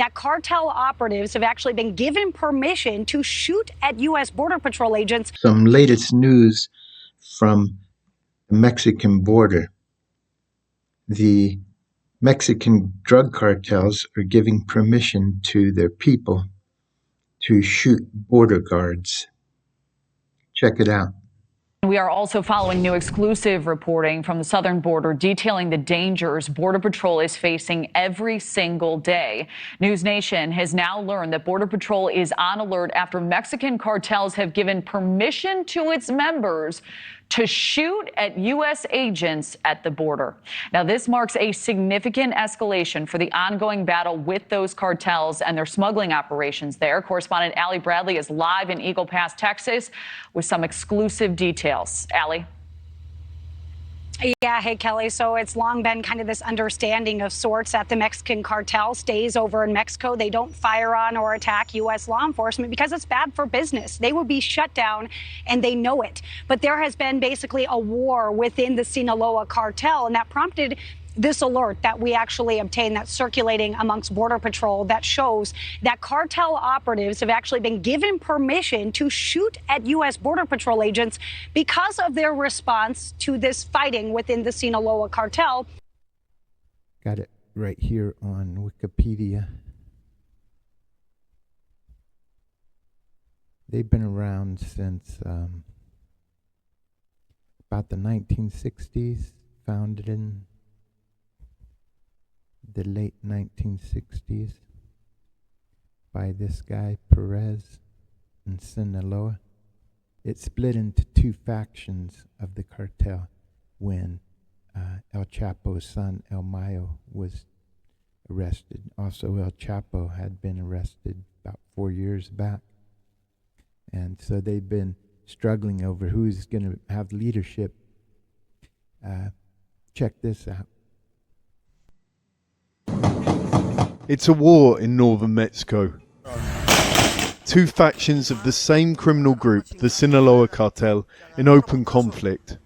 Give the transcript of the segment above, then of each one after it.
that cartel operatives have actually been given permission to shoot at U.S. Border Patrol agents. Some latest news from the Mexican border. The Mexican drug cartels are giving permission to their people to shoot border guards. Check it out. We are also following new exclusive reporting from the southern border detailing the dangers Border Patrol is facing every single day. News Nation has now learned that Border Patrol is on alert after Mexican cartels have given permission to its members to shoot at U.S. agents at the border. Now, this marks a significant escalation for the ongoing battle with those cartels and their smuggling operations there. Correspondent Allie Bradley is live in Eagle Pass, Texas, with some exclusive details. Allie. Yeah, hey, Kelly. So it's long been kind of this understanding of sorts that the Mexican cartel stays over in Mexico. They don't fire on or attack U.S. law enforcement because it's bad for business. They will be shut down, and they know it. But there has been basically a war within the Sinaloa Cartel, and that prompted this alert that we actually obtained that's circulating amongst Border Patrol that shows that cartel operatives have actually been given permission to shoot at U.S. Border Patrol agents because of their response to this fighting within the Sinaloa Cartel. Got it right here on Wikipedia. They've been around since about the 1960s, founded in the late 1960s by this guy Perez in Sinaloa. It split into two factions of the cartel when El Chapo's son El Mayo was arrested. Also, El Chapo had been arrested about 4 years back, and so they've been struggling over who's going to have leadership. Check this out. It's a war in northern Mexico. Two factions of the same criminal group, the Sinaloa Cartel, in open conflict.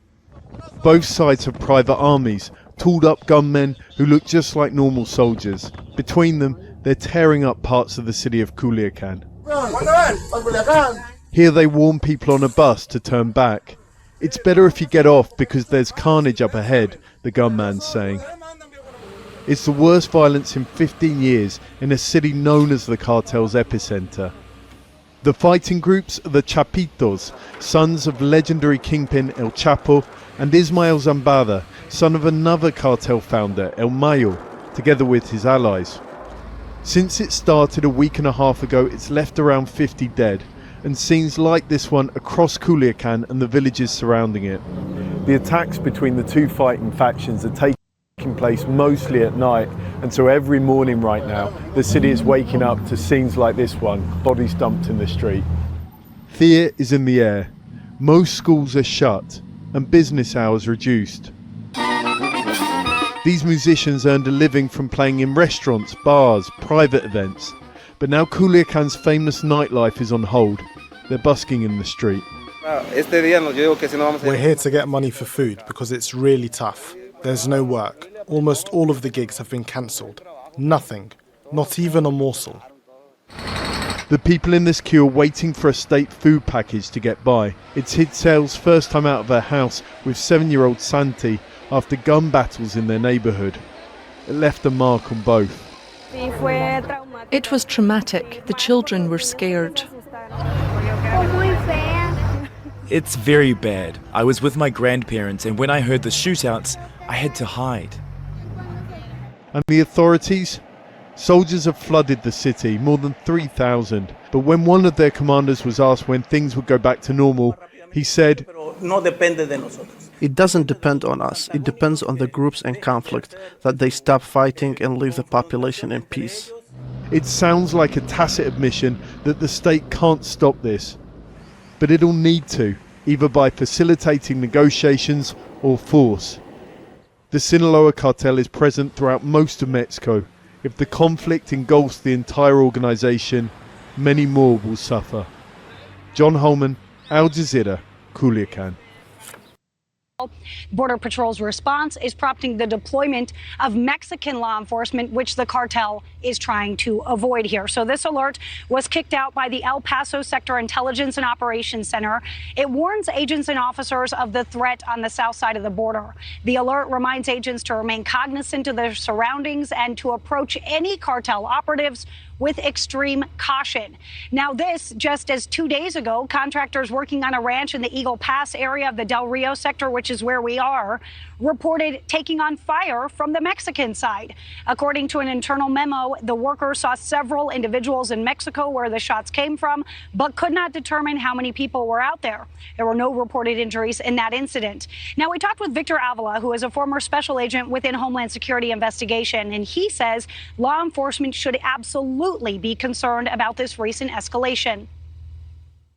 Both sides have private armies, tooled up gunmen who look just like normal soldiers. Between them, they're tearing up parts of the city of Culiacan. Here they warn people on a bus to turn back. It's better if you get off because there's carnage up ahead, the gunman's saying. It's the worst violence in 15 years in a city known as the cartel's epicenter. The fighting groups are the Chapitos, sons of legendary kingpin El Chapo, and Ismael Zambada, son of another cartel founder, El Mayo, together with his allies. Since it started a week and a half ago, it's left around 50 dead, and scenes like this one across Culiacan and the villages surrounding it. The attacks between the two fighting factions are taking place mostly at night, and so every morning right now the city is waking up to scenes like this one, bodies dumped in the street. Fear is in the air. Most schools are shut and business hours reduced. These musicians earned a living from playing in restaurants, bars, private events, but now Culiacan's famous nightlife is on hold. They're busking in the street. We're here to get money for food because it's really tough. There's no work. Almost all of the gigs have been cancelled. Nothing. Not even a morsel. The people in this queue are waiting for a state food package to get by. It's Hitzel's first time out of her house with 7-year-old Santi after gun battles in their neighbourhood. It left a mark on both. It was traumatic. The children were scared. It's very bad. I was with my grandparents, and when I heard the shootouts, I had to hide. And the authorities? Soldiers have flooded the city, more than 3,000. But when one of their commanders was asked when things would go back to normal, he said, It doesn't depend on us. It depends on the groups in conflict, that they stop fighting and leave the population in peace. It sounds like a tacit admission that the state can't stop this. But it'll need to, either by facilitating negotiations or force. The Sinaloa Cartel is present throughout most of Mexico. If the conflict engulfs the entire organization, many more will suffer. John Holman, Al Jazeera, Culiacan. Border Patrol's response is prompting the deployment of Mexican law enforcement, which the cartel is trying to avoid here. So this alert was kicked out by the El Paso Sector Intelligence and Operations Center. It warns agents and officers of the threat on the south side of the border. The alert reminds agents to remain cognizant of their surroundings and to approach any cartel operatives with extreme caution. Now, this just as 2 days ago, contractors working on a ranch in the Eagle Pass area of the Del Rio sector, which is where we are, reported taking on fire from the Mexican side. According to an internal memo, the workers saw several individuals in Mexico where the shots came from, but could not determine how many people were out there. There were no reported injuries in that incident. Now, we talked with Victor Avala, who is a former special agent within Homeland Security investigation, and he says law enforcement should absolutely be concerned about this recent escalation.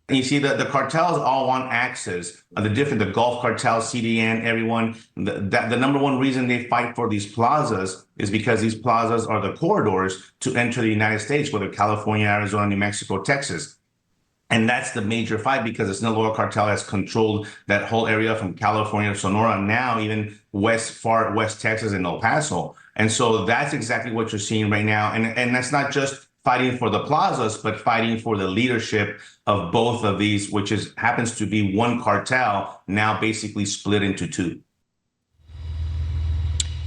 You see, the cartels all want access. The Gulf Cartel, CDN, everyone. The number one reason they fight for these plazas is because these plazas are the corridors to enter the United States, whether California, Arizona, New Mexico, Texas. And that's the major fight, because the Sinaloa Cartel has controlled that whole area from California, Sonora, now even far west Texas and El Paso. And so that's exactly what you're seeing right now. And that's not just fighting for the plazas, but fighting for the leadership of both of these, which happens to be one cartel now basically split into two.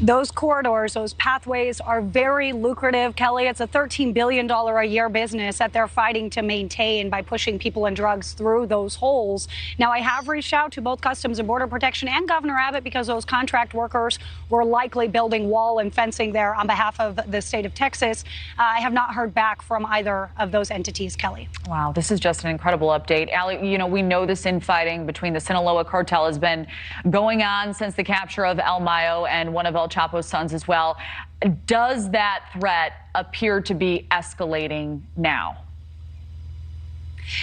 Those corridors, those pathways are very lucrative, Kelly. It's a $13 billion a year business that they're fighting to maintain by pushing people and drugs through those holes. Now, I have reached out to both Customs and Border Protection and Governor Abbott, because those contract workers were likely building wall and fencing there on behalf of the state of Texas. I have not heard back from either of those entities, Kelly. Wow, this is just an incredible update. Allie, you know, we know this infighting between the Sinaloa Cartel has been going on since the capture of El Mayo and one of El Chapo's sons as well. Does that threat appear to be escalating now?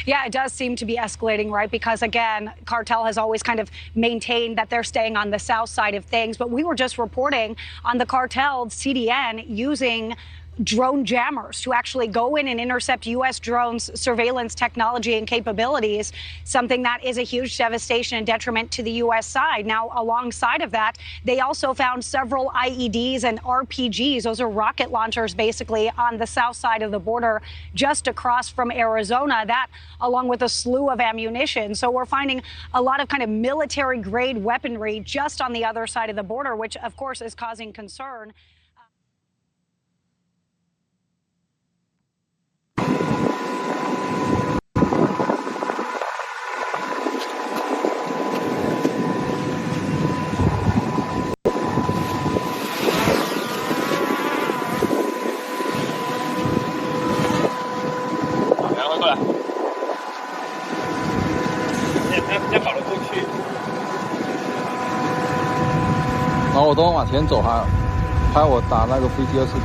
Yeah, it does seem to be escalating, right? Because, again, cartel has always kind of maintained that they're staying on the south side of things. But we were just reporting on the cartel CDN using drone jammers to actually go in and intercept U.S. drones surveillance technology and capabilities, something that is a huge devastation and detriment to the U.S. side. Now, alongside of that, they also found several IEDs and RPGs. Those are rocket launchers, basically, on the south side of the border, just across from Arizona. That, along with a slew of ammunition. So we're finding a lot of kind of military-grade weaponry just on the other side of the border, which, of course, is causing concern.然后我都往前走，还有我打那个飞机的视频。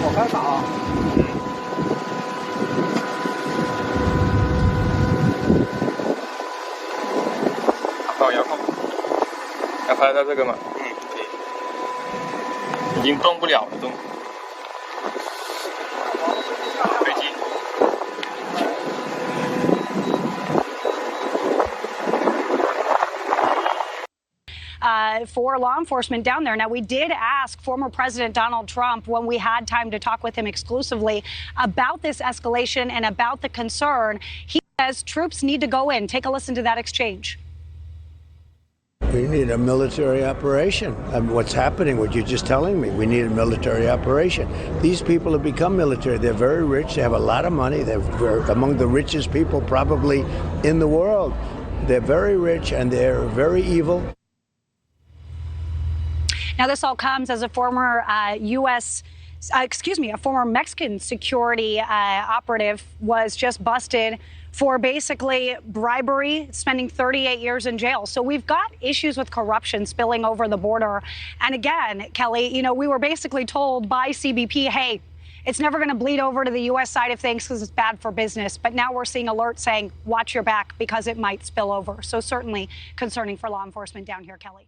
我开始打啊。好，遥控，要拍到这个吗？可以。已经动不了了，都。飞机。For law enforcement down there. Now, we did ask former President Donald Trump, when we had time to talk with him exclusively, about this escalation and about the concern. He says troops need to go in. Take a listen to that exchange. We need a military operation. What's happening, what you're just telling me, we need a military operation. These people have become military. They're very rich. They have a lot of money. They're among the richest people probably in the world. They're very rich and they're very evil. Now, this all comes as a former a former Mexican security operative was just busted for basically bribery, spending 38 years in jail. So we've got issues with corruption spilling over the border. And again, Kelly, you know, we were basically told by CBP, hey, it's never going to bleed over to the U.S. side of things because it's bad for business. But now we're seeing alerts saying, watch your back because it might spill over. So certainly concerning for law enforcement down here, Kelly.